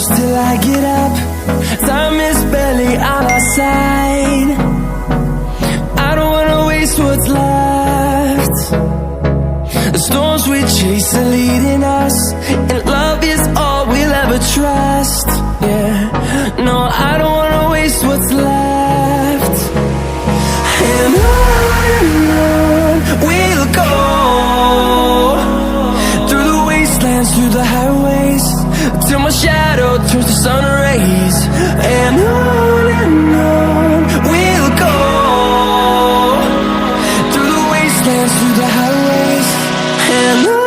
close till I get up. Time is barely on our side. I don't wanna waste what's left. The storms we chase are leading us, and love is all we'll ever trust. Yeah, no, I don't wanna waste what's left. And on we'll go, through the wastelands, through the highways, till my shadow turns to sun rays. And on we'll go, through the wastelands, through the highways, and on.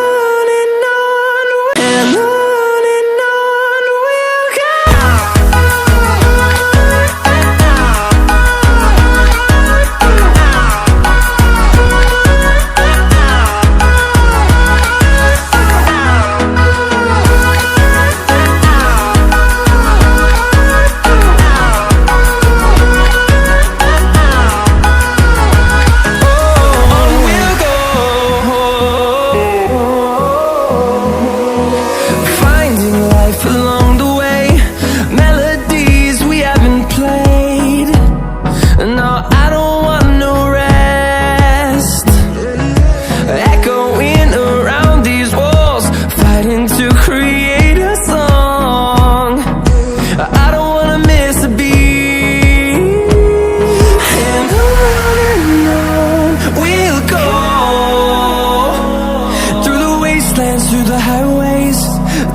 Through the highways,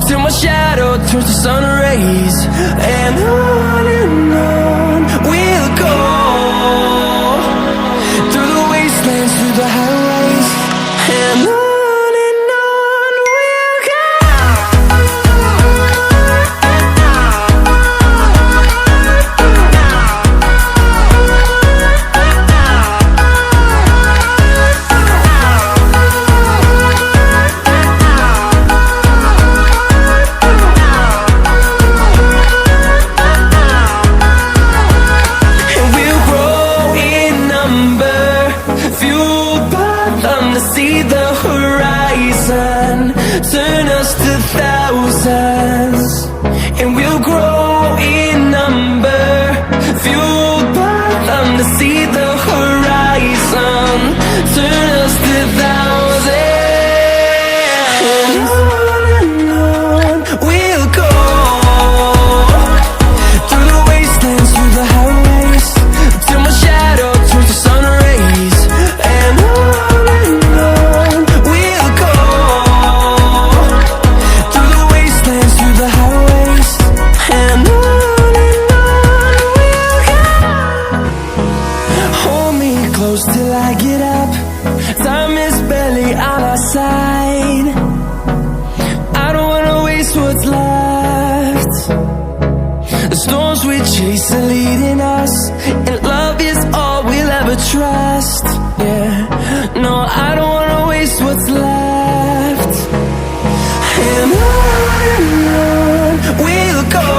till my shadow turns to sun rays. And on we'll go, through the wastelands, through the highways, and on we'll go. See the horizon, turn us to thousands, and we'll grow in number, fueled by them. To see the horizon, turn us to thousands, and on we'll go, through the wastelands, through the highways, till my shadow turns to sun rays. And close till I get up. Time is barely on our side. I don't wanna waste what's left. The storms we chase are leading us, and love is all we'll ever trust. Yeah, no, I don't wanna waste what's left. And on we'll go,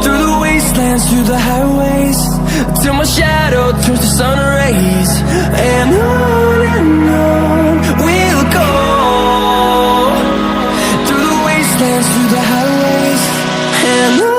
through the wastelands, through the highways, till my shadow turns to sun rays. And on we'll go, through the wastelands, through the highways, and on.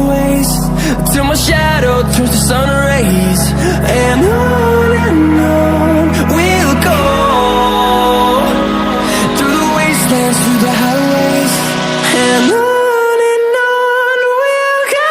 highways, till my shadow turns to sun rays. And on we'll go, through the wastelands, through the highways. And on we'll go.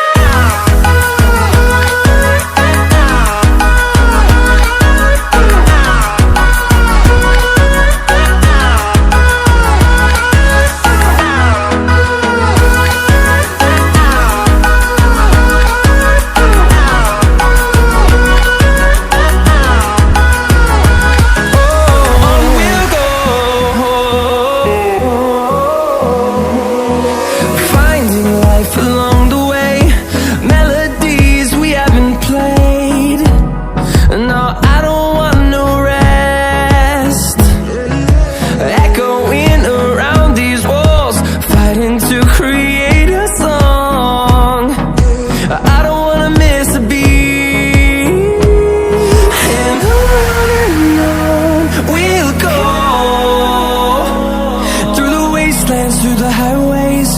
Through the highways,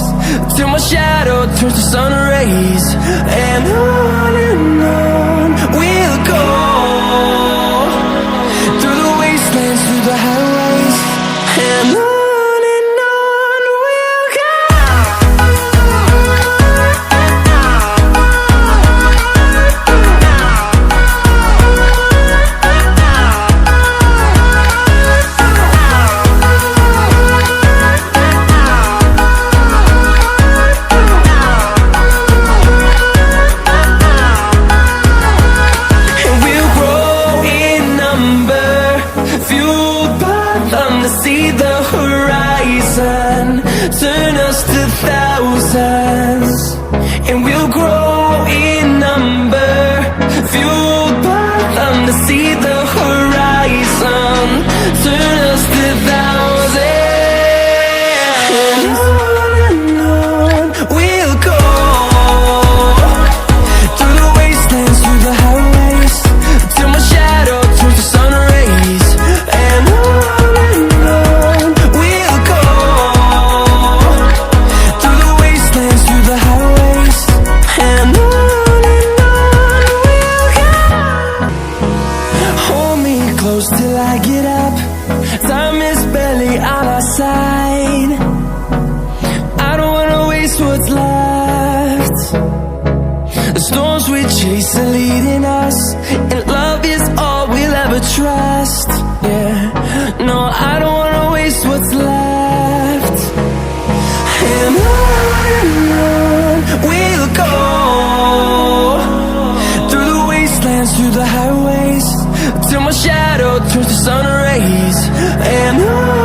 till my shadow turns to sun rays. And on we'll go, through the wastelands, through the highways. And on we'll go. See the horizon, turn us to thousands, and we'll grow in number, fueled by them to see the horizon, turn us to thousands. And on we'll go, through the wastelands, through the highways, till my shadow turns to sun rays. And till I get up, time is barely on our side. I don't wanna waste what's left. The storms we chase are leading us, and love is all we'll ever trust. Yeah, no, I don't wanna waste what's left. And on we'll go, through the wastelands, through the highways, till my shadow turns to sun rays. And on